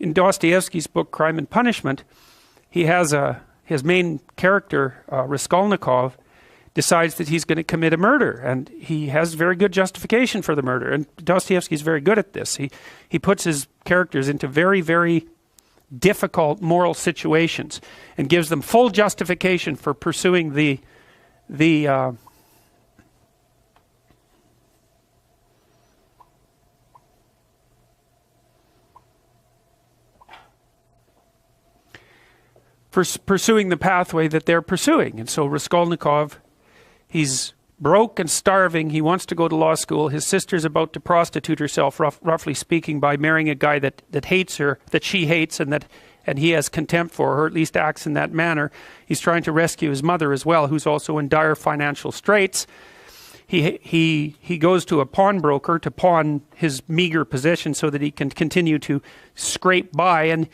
in Dostoevsky's book, Crime and Punishment, he has his main character, Raskolnikov, decides that he's going to commit a murder, and he has very good justification for the murder. And Dostoevsky is very good at this. He puts his characters into very, very difficult moral situations and gives them full justification for pursuing pursuing the pathway that they're pursuing. And so Raskolnikov, he's broke and starving. He wants to go to law school. His sister's about to prostitute herself, roughly speaking, by marrying a guy that hates her, that she hates, and he has contempt for her, or at least acts in that manner. He's trying to rescue his mother as well, who's also in dire financial straits. He goes to a pawnbroker to pawn his meager possession so that he can continue to scrape by. And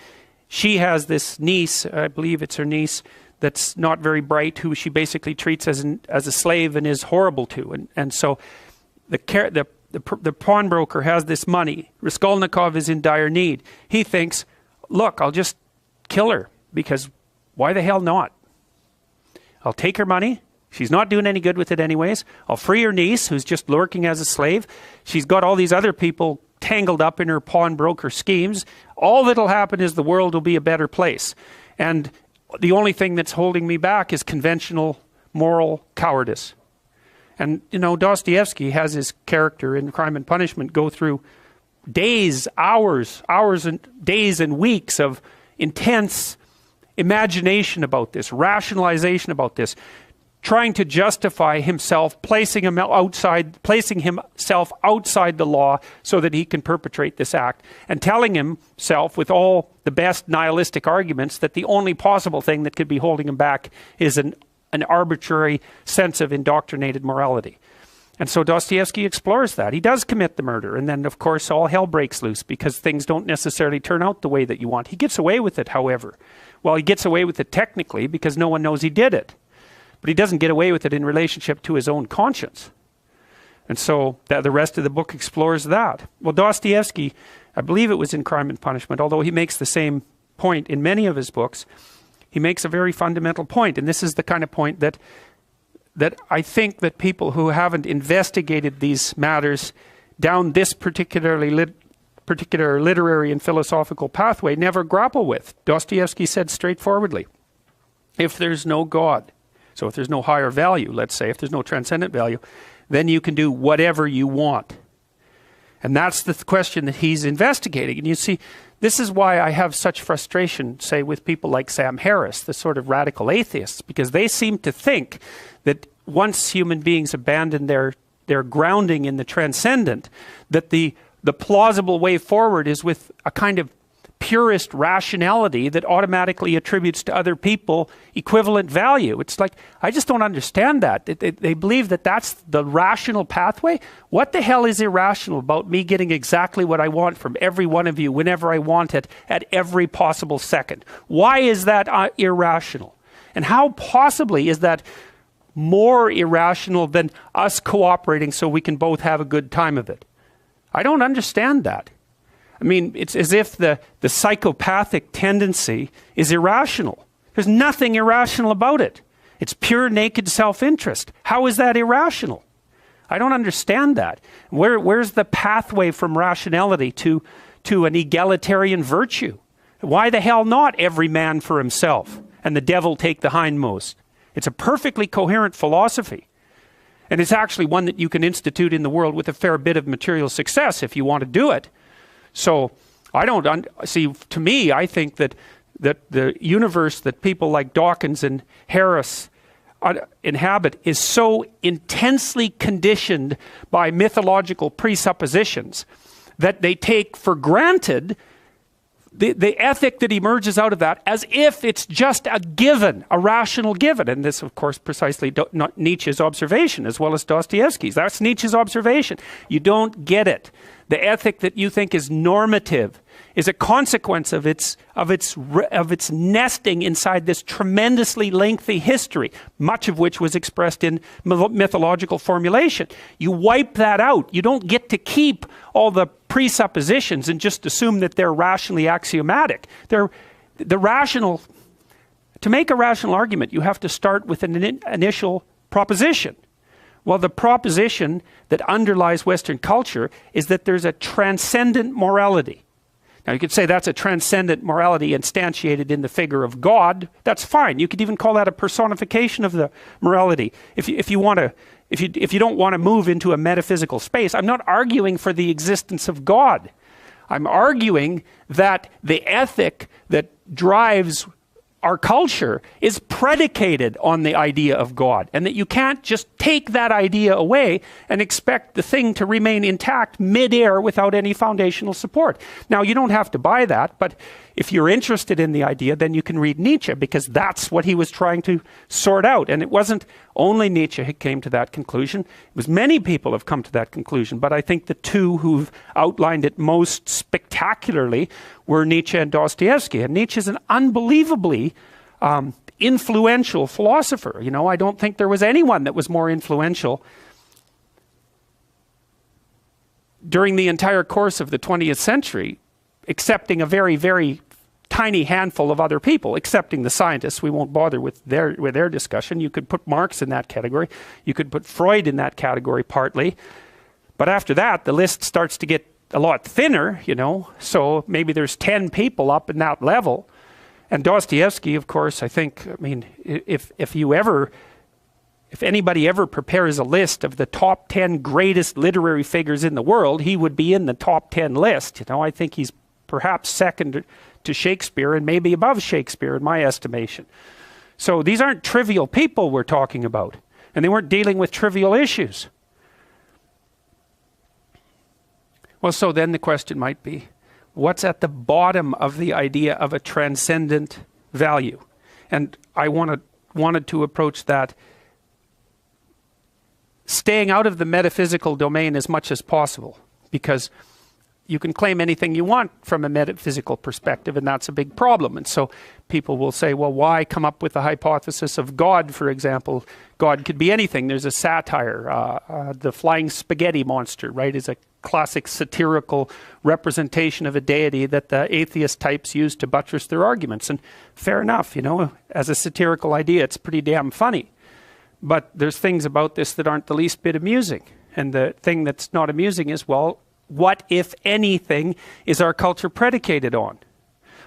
she has this niece, I believe it's her niece, that's not very bright, who she basically treats as a slave and is horrible to. And so the pawnbroker has this money. Raskolnikov is in dire need. He thinks, look, I'll just kill her, because why the hell not? I'll take her money. She's not doing any good with it anyways. I'll free her niece, who's just lurking as a slave. She's got all these other people tangled up in her pawnbroker schemes. All that'll happen is the world will be a better place. And the only thing that's holding me back is conventional moral cowardice. And, Dostoevsky has his character in Crime and Punishment go through days, hours and days and weeks of intense imagination about this, rationalization about this, trying to justify himself, placing himself outside the law so that he can perpetrate this act, and telling himself with all the best nihilistic arguments that the only possible thing that could be holding him back is an arbitrary sense of indoctrinated morality. And so Dostoevsky explores that. He does commit the murder, and then of course all hell breaks loose because things don't necessarily turn out the way that you want. He gets away with it, however. Well, he gets away with it technically because no one knows he did it. But he doesn't get away with it in relationship to his own conscience. And so the rest of the book explores that. Well, Dostoevsky, I believe it was in Crime and Punishment, although he makes the same point in many of his books, he makes a very fundamental point. And this is the kind of point that I think that people who haven't investigated these matters down this particular literary and philosophical pathway never grapple with. Dostoevsky said straightforwardly, if there's no God, so if there's no higher value, let's say, if there's no transcendent value, then you can do whatever you want. And that's the question that he's investigating. And you see, this is why I have such frustration, say, with people like Sam Harris, the sort of radical atheists, because they seem to think that once human beings abandon their grounding in the transcendent, that the plausible way forward is with a kind of purist rationality that automatically attributes to other people equivalent value. It's like, I just don't understand that. They believe that that's the rational pathway. What the hell is irrational about me getting exactly what I want from every one of you whenever I want it at every possible second? Why is that irrational? And how possibly is that more irrational than us cooperating so we can both have a good time of it? I don't understand that. I mean, it's as if the psychopathic tendency is irrational. There's nothing irrational about it. It's pure naked self-interest. How is that irrational? I don't understand that. Where's the pathway from rationality to an egalitarian virtue? Why the hell not every man for himself and the devil take the hindmost? It's a perfectly coherent philosophy. And it's actually one that you can institute in the world with a fair bit of material success if you want to do it. So I don't see. To me, I think that the universe that people like Dawkins and Harris inhabit is so intensely conditioned by mythological presuppositions that they take for granted the ethic that emerges out of that as if it's just a given, a rational given. And this, of course, precisely not Nietzsche's observation as well as Dostoevsky's. That's Nietzsche's observation. You don't get it. the ethic that you think is normative, is a consequence of its nesting inside this tremendously lengthy history, much of which was expressed in mythological formulation. You wipe that out. You don't get to keep all the presuppositions and just assume that they're rationally axiomatic. To make a rational argument, you have to start with an initial proposition. Well, the proposition that underlies Western culture is that there's a transcendent morality. Now, you could say that's a transcendent morality instantiated in the figure of God. That's fine. You could even call that a personification of the morality. If you don't want to move into a metaphysical space, I'm not arguing for the existence of God. I'm arguing that the ethic that drives our culture is predicated on the idea of God, and that you can't just take that idea away and expect the thing to remain intact midair without any foundational support. Now, you don't have to buy that, but if you're interested in the idea, then you can read Nietzsche, because that's what he was trying to sort out. And it wasn't only Nietzsche who came to that conclusion. It was many people have come to that conclusion, but I think the two who've outlined it most spectacularly were Nietzsche and Dostoevsky. And Nietzsche is an unbelievably influential philosopher. You know, I don't think there was anyone that was more influential during the entire course of the 20th century, excepting a very, very tiny handful of other people, excepting the scientists. We won't bother with their discussion. You could put Marx in that category. You could put Freud in that category partly. But after that, the list starts to get a lot thinner, you know. So maybe there's 10 people up in that level. And Dostoevsky, of course, if anybody ever prepares a list of the top 10 greatest literary figures in the world, he would be in the top 10 list. You know, I think he's perhaps second to Shakespeare and maybe above Shakespeare in my estimation. So these aren't trivial people we're talking about, and they weren't dealing with trivial issues. Well, so then the question might be, what's at the bottom of the idea of a transcendent value? And I wanted to approach that staying out of the metaphysical domain as much as possible, because you can claim anything you want from a metaphysical perspective, and that's a big problem. And so people will say, well, why come up with the hypothesis of God, for example? God could be anything. There's a satire. The flying spaghetti monster, right, is a classic satirical representation of a deity that the atheist types use to buttress their arguments. And fair enough, you know, as a satirical idea, it's pretty damn funny. But there's things about this that aren't the least bit amusing. And the thing that's not amusing is, well, what, if anything, is our culture predicated on?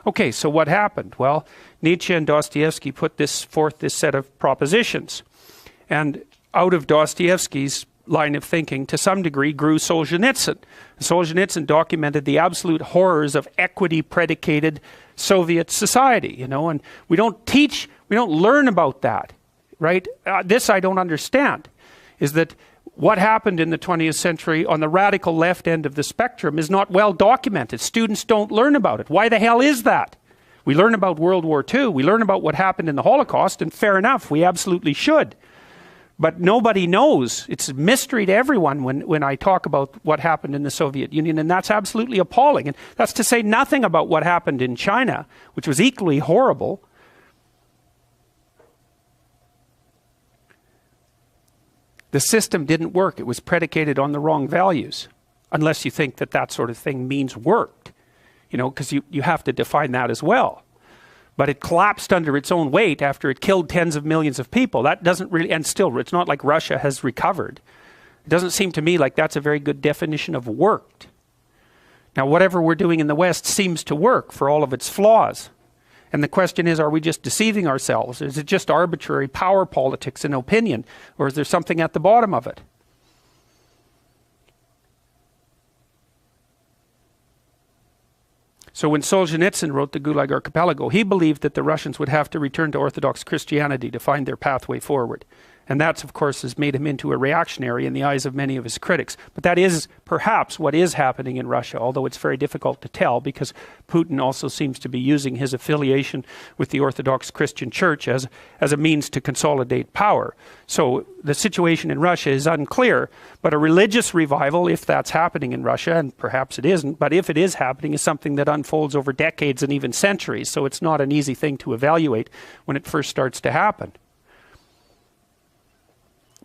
Okay, so what happened? Well, Nietzsche and Dostoevsky put forth this set of propositions. And out of Dostoevsky's line of thinking, to some degree, grew Solzhenitsyn. Solzhenitsyn documented the absolute horrors of equity-predicated Soviet society, you know, and we don't learn about that, right? This I don't understand, is that what happened in the 20th century on the radical left end of the spectrum is not well documented. Students don't learn about it. Why the hell is that? We learn about World War II. We learn about what happened in the Holocaust, and fair enough, we absolutely should. But nobody knows. It's a mystery to everyone when I talk about what happened in the Soviet Union, and that's absolutely appalling. And that's to say nothing about what happened in China, which was equally horrible. The system didn't work. It was predicated on the wrong values, unless you think that that sort of thing means worked, you know, because you have to define that as well. But it collapsed under its own weight after it killed tens of millions of people. That doesn't really, and still, it's not like Russia has recovered. It doesn't seem to me like that's a very good definition of worked. Now, whatever we're doing in the West seems to work for all of its flaws. And the question is, are we just deceiving ourselves? Is it just arbitrary power politics and opinion? Or is there something at the bottom of it? So when Solzhenitsyn wrote the Gulag Archipelago, he believed that the Russians would have to return to Orthodox Christianity to find their pathway forward. And that's, of course, has made him into a reactionary in the eyes of many of his critics. But that is perhaps what is happening in Russia, although it's very difficult to tell because Putin also seems to be using his affiliation with the Orthodox Christian Church as a means to consolidate power. So the situation in Russia is unclear, but a religious revival, if that's happening in Russia, and perhaps it isn't, but if it is happening, is something that unfolds over decades and even centuries. So it's not an easy thing to evaluate when it first starts to happen.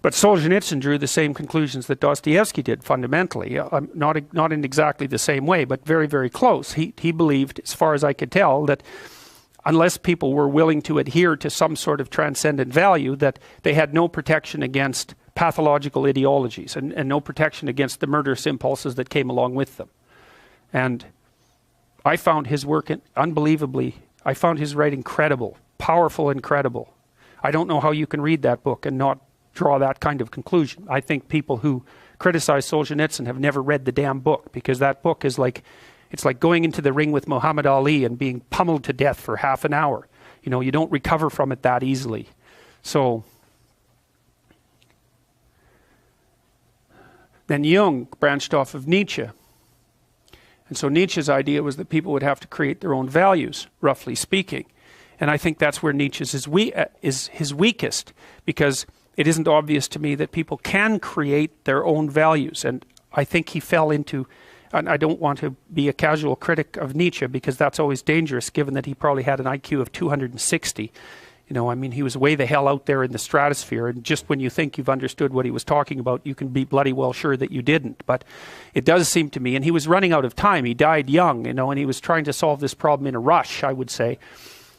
But Solzhenitsyn drew the same conclusions that Dostoevsky did fundamentally, not in exactly the same way, but very, very close. He believed, as far as I could tell, that unless people were willing to adhere to some sort of transcendent value, that they had no protection against pathological ideologies and no protection against the murderous impulses that came along with them. And I found his work I found his writing credible, powerful and credible. I don't know how you can read that book and not draw that kind of conclusion. I think people who criticize Solzhenitsyn have never read the damn book, because that book is it's like going into the ring with Muhammad Ali and being pummeled to death for half an hour. You know, you don't recover from it that easily. So then Jung branched off of Nietzsche. And so Nietzsche's idea was that people would have to create their own values, roughly speaking. And I think that's where Nietzsche is his weakest, because it isn't obvious to me that people can create their own values. And I think he fell into, and I don't want to be a casual critic of Nietzsche, because that's always dangerous, given that he probably had an IQ of 260. You know, I mean, he was way the hell out there in the stratosphere, and just when you think you've understood what he was talking about, you can be bloody well sure that you didn't. But it does seem to me, and he was running out of time. He died young, you know, and he was trying to solve this problem in a rush, I would say.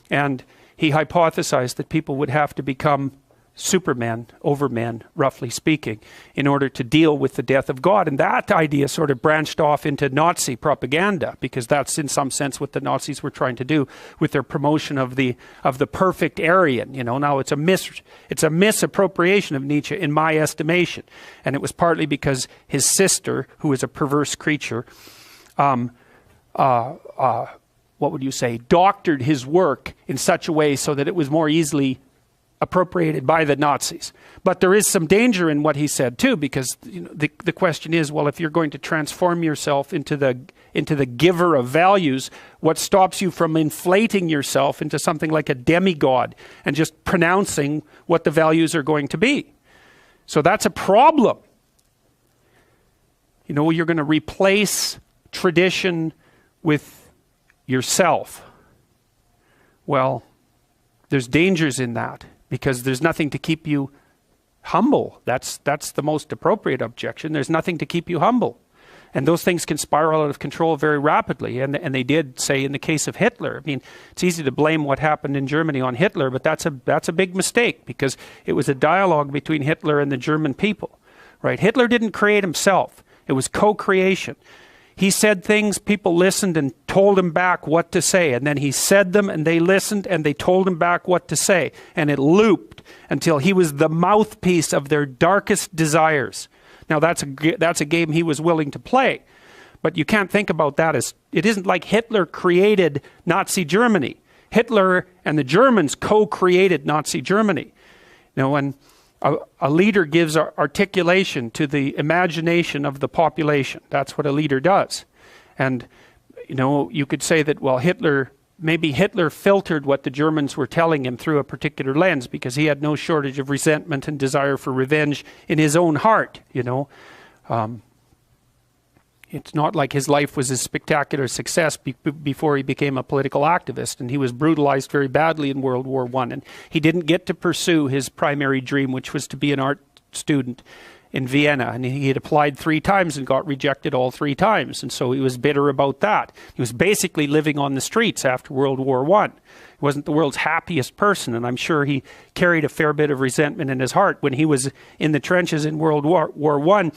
And he hypothesized that people would have to become supermen, overmen, roughly speaking, in order to deal with the death of God. And that idea sort of branched off into Nazi propaganda, because that's in some sense what the Nazis were trying to do with their promotion of the perfect Aryan. You know, now it's a misappropriation of Nietzsche in my estimation. And it was partly because his sister, who is a perverse creature, what would you say, doctored his work in such a way so that it was more easily appropriated by the Nazis. But there is some danger in what he said too, because you know, the question is, well, if you're going to transform yourself into the giver of values, what stops you from inflating yourself into something like a demigod and just pronouncing what the values are going to be? So that's a problem. You know, you're going to replace tradition with yourself. Well, there's dangers in that, because there's nothing to keep you humble. That's the most appropriate objection. There's nothing to keep you humble. And those things can spiral out of control very rapidly. And they did, say, in the case of Hitler. I mean, it's easy to blame what happened in Germany on Hitler, but that's a big mistake, because it was a dialogue between Hitler and the German people. Right? Hitler didn't create himself. It was co-creation. He said things, people listened and told him back what to say. And then he said them and they listened and they told him back what to say. And it looped until he was the mouthpiece of their darkest desires. Now that's a game he was willing to play. But you can't think about that as, it isn't like Hitler created Nazi Germany. Hitler and the Germans co-created Nazi Germany. You know, when a leader gives articulation to the imagination of the population. That's what a leader does. And, you know, you could say that, well, maybe Hitler filtered what the Germans were telling him through a particular lens, because he had no shortage of resentment and desire for revenge in his own heart, you know. It's not like his life was a spectacular success before he became a political activist, and he was brutalized very badly in World War I, and he didn't get to pursue his primary dream, which was to be an art student in Vienna, and he had applied 3 times and got rejected all 3 times, and so he was bitter about that. He was basically living on the streets after World War I. He wasn't the world's happiest person, and I'm sure he carried a fair bit of resentment in his heart when he was in the trenches in World War I.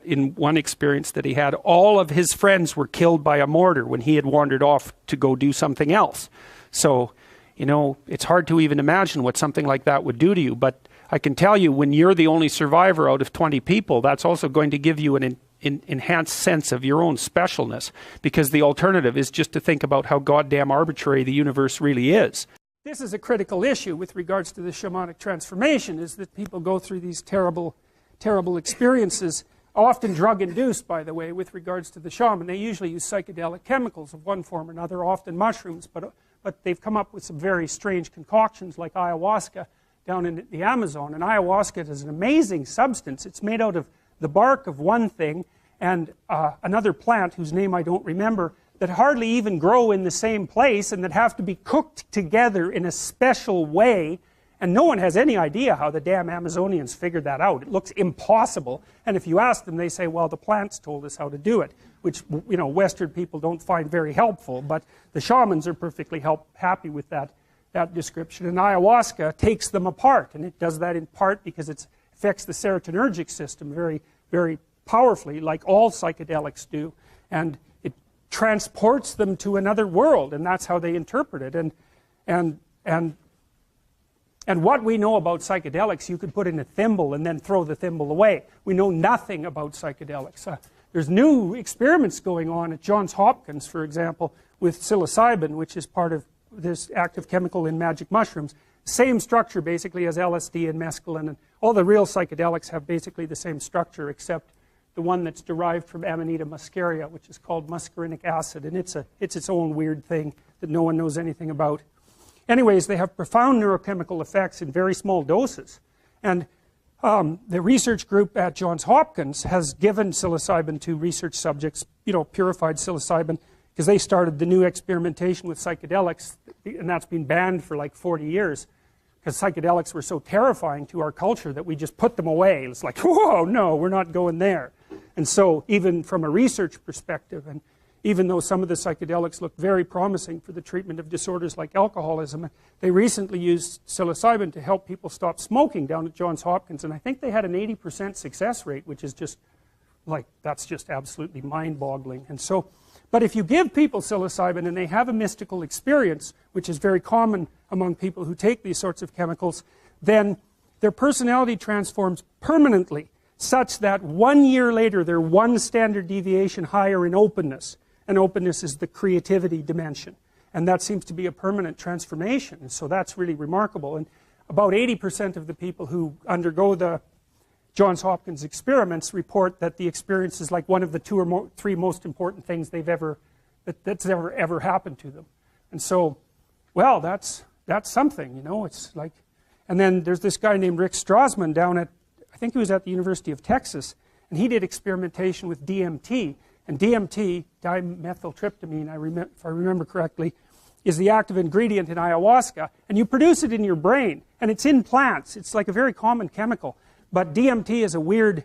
In one experience that he had, all of his friends were killed by a mortar when he had wandered off to go do something else. So, you know, it's hard to even imagine what something like that would do to you. But I can tell you, when you're the only survivor out of 20 people, that's also going to give you an enhanced sense of your own specialness, because the alternative is just to think about how goddamn arbitrary the universe really is. this is a critical issue with regards to the shamanic transformation, is that people go through these terrible, terrible experiences, often drug-induced, by the way, with regards to the shaman. They usually use psychedelic chemicals of one form or another, often mushrooms, but they've come up with some very strange concoctions like ayahuasca down in the Amazon. And ayahuasca is an amazing substance. It's made out of the bark of one thing and another plant whose name I don't remember, that hardly even grow in the same place and that have to be cooked together in a special way. And no one has any idea how the damn Amazonians figured that out. It looks impossible. And if you ask them, they say, well, the plants told us how to do it, which, you know, Western people don't find very helpful. But the shamans are perfectly happy with that description. And ayahuasca takes them apart. And it does that in part because it affects the serotonergic system very, very powerfully, like all psychedelics do. And it transports them to another world. And that's how they interpret it. And what we know about psychedelics, you could put in a thimble and then throw the thimble away. We know nothing about psychedelics. There's new experiments going on at Johns Hopkins, for example, with psilocybin, which is part of this active chemical in magic mushrooms. Same structure, basically, as LSD and mescaline. And all the real psychedelics have basically the same structure, except the one that's derived from Amanita muscaria, which is called muscarinic acid. And it's its own weird thing that no one knows anything about. Anyways, they have profound neurochemical effects in very small doses. And the research group at Johns Hopkins has given psilocybin to research subjects, you know, purified psilocybin, because they started the new experimentation with psychedelics, and that's been banned for like 40 years, because psychedelics were so terrifying to our culture that we just put them away. It's like, whoa, no, we're not going there. And so even from a research perspective, and even though some of the psychedelics look very promising for the treatment of disorders like alcoholism, they recently used psilocybin to help people stop smoking down at Johns Hopkins, and I think they had an 80% success rate, which is just, like, that's just absolutely mind-boggling. And so, but if you give people psilocybin and they have a mystical experience, which is very common among people who take these sorts of chemicals, then their personality transforms permanently, such that 1 year later they're one standard deviation higher in openness. And openness is the creativity dimension. And that seems to be a permanent transformation. And so that's really remarkable. And about 80% of the people who undergo the Johns Hopkins experiments report that the experience is like one of the two or three most important things that's ever happened to them. And so, well, that's something, you know. It's like, and then there's this guy named Rick Strassman down at, I think he was at the University of Texas, and he did experimentation with DMT. And DMT, dimethyltryptamine, if I remember correctly, is the active ingredient in ayahuasca. And you produce it in your brain. And it's in plants. It's like a very common chemical. But DMT is a weird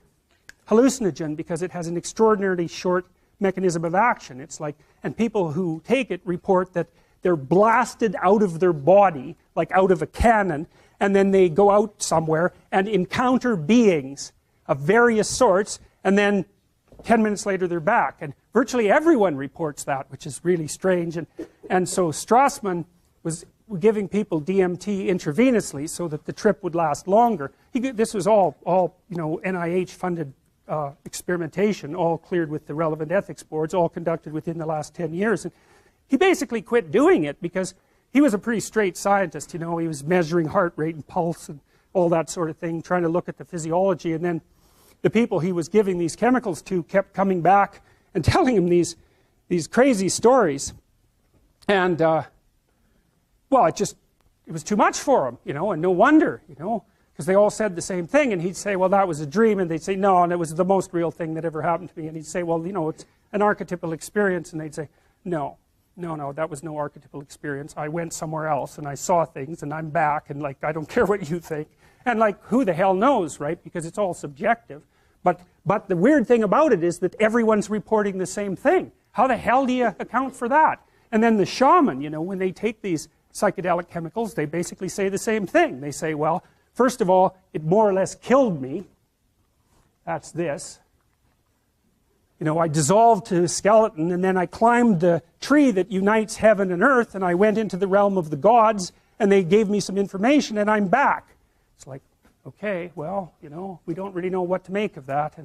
hallucinogen because it has an extraordinarily short mechanism of action. It's like, and people who take it report that they're blasted out of their body, like out of a cannon, and then they go out somewhere and encounter beings of various sorts, and then 10 minutes later they're back. And virtually everyone reports that, which is really strange. And so Strassman was giving people DMT intravenously so that the trip would last longer. This was all you know, NIH-funded experimentation, all cleared with the relevant ethics boards, all conducted within the last 10 years. And he basically quit doing it because he was a pretty straight scientist. You know, he was measuring heart rate and pulse and all that sort of thing, trying to look at the physiology. And then the people he was giving these chemicals to kept coming back and telling him these crazy stories. And, well, it was too much for him, you know, and no wonder, you know, because they all said the same thing. And he'd say, well, that was a dream. And they'd say, no, and it was the most real thing that ever happened to me. And he'd say, well, you know, it's an archetypal experience. And they'd say, no, that was no archetypal experience. I went somewhere else and I saw things and I'm back. And, like, I don't care what you think. And, like, who the hell knows, right? Because it's all subjective. But the weird thing about it is that everyone's reporting the same thing. How the hell do you account for that? And then the shaman, you know, when they take these psychedelic chemicals, they basically say the same thing. They say, well, first of all, it more or less killed me. That's this. You know, I dissolved to a skeleton, and then I climbed the tree that unites heaven and earth, and I went into the realm of the gods, and they gave me some information, and I'm back. It's like, okay, well, you know, we don't really know what to make of that.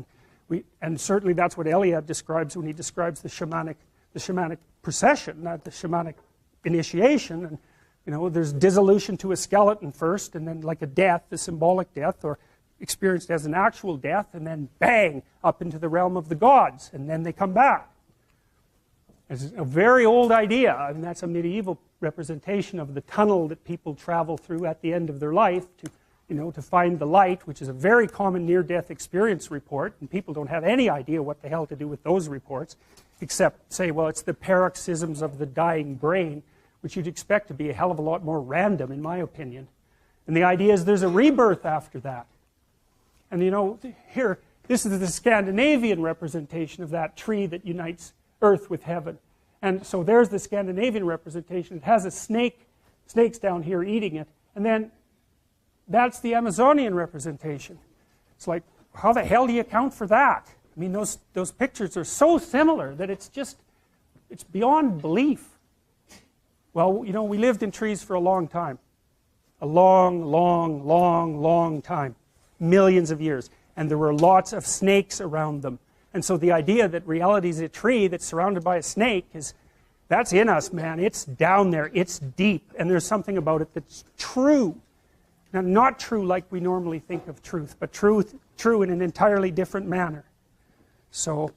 And certainly that's what Eliade describes when he describes the shamanic procession, not the shamanic initiation. And You know, there's dissolution to a skeleton first, and then like a death, a symbolic death, or experienced as an actual death, and then bang, up into the realm of the gods, and then they come back. It's a very old idea. I mean, that's a medieval representation of the tunnel that people travel through at the end of their life to, you know, to find the light, which is a very common near-death experience report, and people don't have any idea what the hell to do with those reports, except say, well, it's the paroxysms of the dying brain, which you'd expect to be a hell of a lot more random, in my opinion. And the idea is there's a rebirth after that. And you know, here, this is the Scandinavian representation of that tree that unites earth with heaven. And so there's the Scandinavian representation. It has a snake, snakes down here eating it. And then that's the Amazonian representation. It's like, how the hell do you account for that? I mean, those pictures are so similar that it's beyond belief. Well, you know, we lived in trees for a long time. A long, long, long, long time. Millions of years. And there were lots of snakes around them. And so the idea that reality is a tree that's surrounded by a snake that's in us, man. It's down there. It's deep. And there's something about it that's true. Now, not true like we normally think of truth, but true in an entirely different manner. So,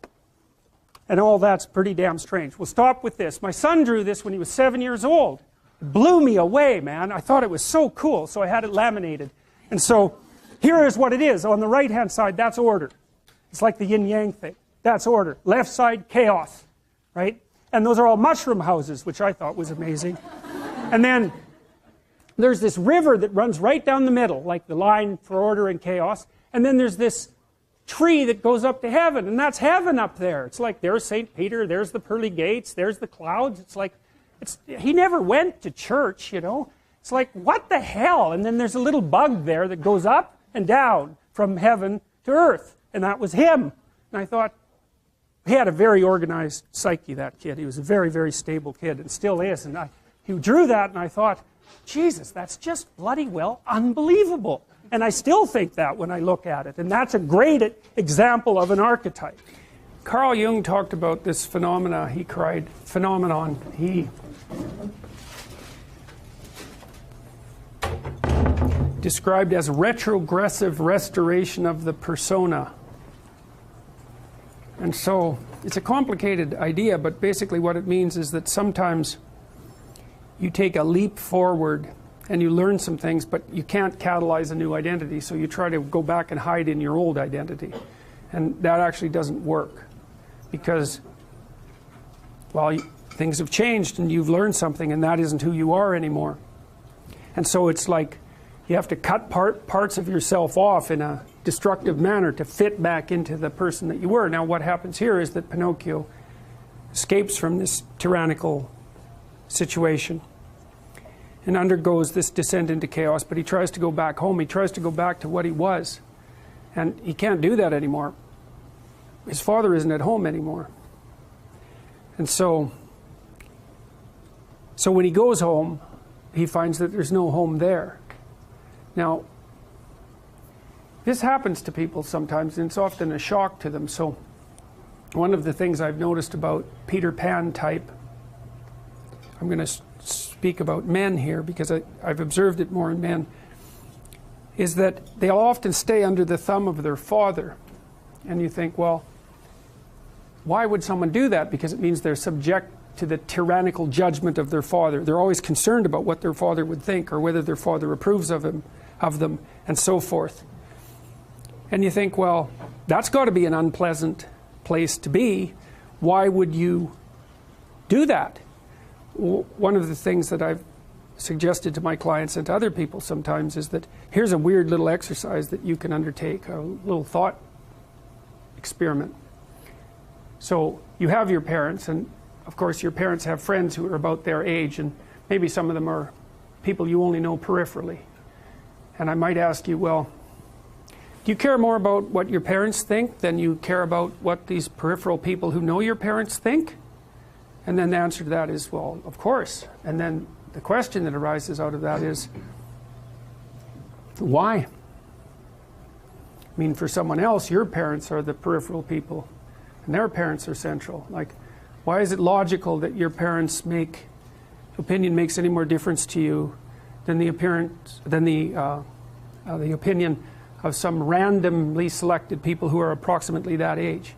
and all that's pretty damn strange. We'll stop with this. My son drew this when he was 7 years old. It blew me away, man. I thought it was so cool, so I had it laminated. And so, here is what it is. On the right-hand side, that's order. It's like the yin-yang thing. That's order. Left side, chaos. Right? And those are all mushroom houses, which I thought was amazing. And then there's this river that runs right down the middle, like the line for order and chaos. And then there's this tree that goes up to heaven, and that's heaven up there. It's like there's St. Peter, there's the pearly gates, there's the clouds. It's like, he never went to church, you know. It's like, what the hell? And then there's a little bug there that goes up and down from heaven to earth. And that was him. And I thought, he had a very organized psyche, that kid. He was a very, very stable kid, and still is. And he drew that, and I thought, Jesus, that's just bloody well unbelievable. And I still think that when I look at it. And that's a great example of an archetype. Carl Jung talked about this phenomenon. He described as retrogressive restoration of the persona. And so it's a complicated idea, but basically what it means is that sometimes you take a leap forward and you learn some things, but you can't catalyze a new identity, so you try to go back and hide in your old identity. And that actually doesn't work, because, well, things have changed and you've learned something, and that isn't who you are anymore. And so it's like you have to cut parts of yourself off in a destructive manner to fit back into the person that you were. Now what happens here is that Pinocchio escapes from this tyrannical situation and undergoes this descent into chaos, but he tries to go back home. He tries to go back to what he was, and he can't do that anymore. His father isn't at home anymore. And so when he goes home, he finds that there's no home there. Now, this happens to people sometimes, and it's often a shock to them. So one of the things I've noticed about Peter Pan type, I'm going to speak about men here because I've observed it more in men, is that they'll often stay under the thumb of their father. And you think, well, why would someone do that? Because it means they're subject to the tyrannical judgment of their father. They're always concerned about what their father would think, or whether their father approves of them, and so forth. And you think, well, that's got to be an unpleasant place to be. Why would you do that? One of the things that I've suggested to my clients and to other people sometimes is that here's a weird little exercise that you can undertake, a little thought experiment. So you have your parents, and of course your parents have friends who are about their age, and maybe some of them are people you only know peripherally. And I might ask you, well, do you care more about what your parents think than you care about what these peripheral people who know your parents think? And then the answer to that is, well, of course. And then the question that arises out of that is, why? I mean, for someone else, your parents are the peripheral people, and their parents are central. Like, why is it logical that your parents make opinion makes any more difference to you than the opinion of some randomly selected people who are approximately that age?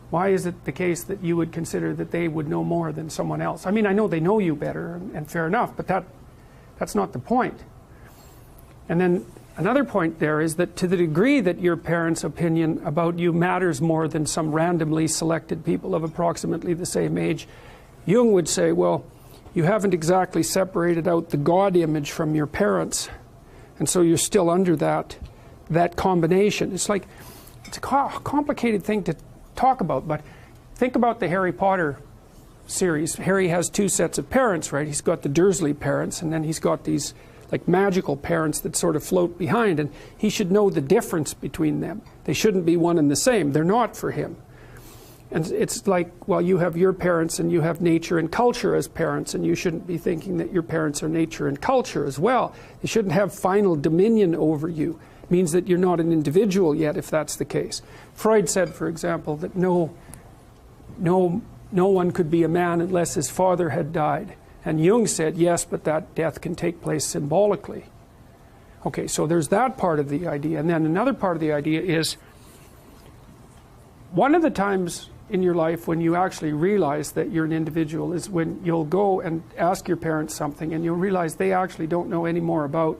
Why is it the case that you would consider that they would know more than someone else? I mean, I know they know you better, and fair enough, but that's not the point. And then another point there is that to the degree that your parents' opinion about you matters more than some randomly selected people of approximately the same age, Jung would say, well, you haven't exactly separated out the God image from your parents, and so you're still under that combination. It's like, it's a complicated thing to talk about, but think about the Harry Potter series. Harry has two sets of parents, right? He's got the Dursley parents, and then he's got these like magical parents that sort of float behind, and he should know the difference between them. They shouldn't be one and the same. They're not for him. And it's like, well, you have your parents and you have nature and culture as parents, and you shouldn't be thinking that your parents are nature and culture as well. They shouldn't have final dominion over you. It means that you're not an individual yet if that's the case. Freud said, for example, that no one could be a man unless his father had died. And Jung said, yes, but that death can take place symbolically. Okay, so there's that part of the idea. And then another part of the idea is, one of the times in your life when you actually realize that you're an individual is when you'll go and ask your parents something and you'll realize they actually don't know any more about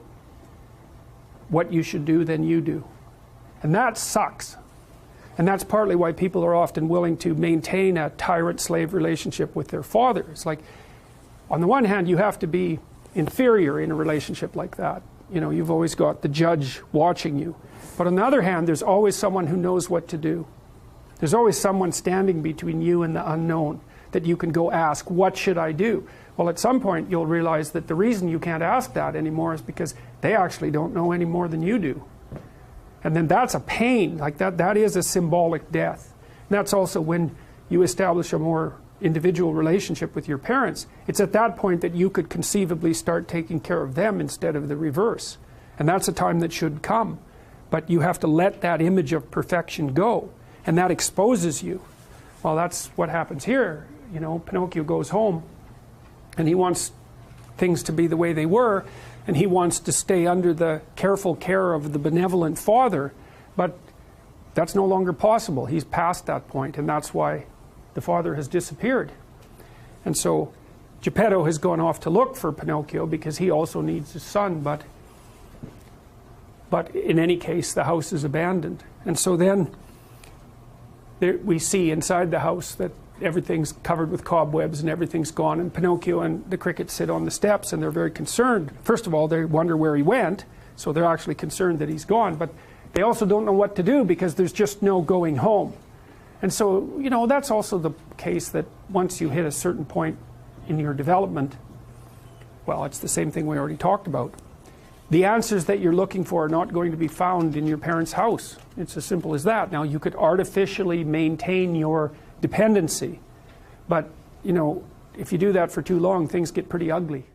what you should do than you do. And that sucks. And that's partly why people are often willing to maintain a tyrant-slave relationship with their father. It's like, on the one hand, you have to be inferior in a relationship like that. You know, you've always got the judge watching you. But on the other hand, there's always someone who knows what to do. There's always someone standing between you and the unknown that you can go ask, what should I do? Well, at some point, you'll realize that the reason you can't ask that anymore is because they actually don't know any more than you do. And then that's a pain. Like that is a symbolic death. And that's also when you establish a more individual relationship with your parents. It's at that point that you could conceivably start taking care of them instead of the reverse. And that's a time that should come. But you have to let that image of perfection go. And that exposes you. Well, that's what happens here. You know, Pinocchio goes home and he wants things to be the way they were, and he wants to stay under the careful care of the benevolent father, but that's no longer possible. He's past that point, and that's why the father has disappeared. And so Geppetto has gone off to look for Pinocchio because he also needs his son, but in any case the house is abandoned. And so then we see inside the house that everything's covered with cobwebs and everything's gone, and Pinocchio and the cricket sit on the steps and they're very concerned. First of all, they wonder where he went, so they're actually concerned that he's gone, but they also don't know what to do because there's just no going home. And so, you know, that's also the case that once you hit a certain point in your development, well, it's the same thing we already talked about. The answers that you're looking for are not going to be found in your parents' house. It's as simple as that. Now, you could artificially maintain your dependency, but, you know, if you do that for too long, things get pretty ugly.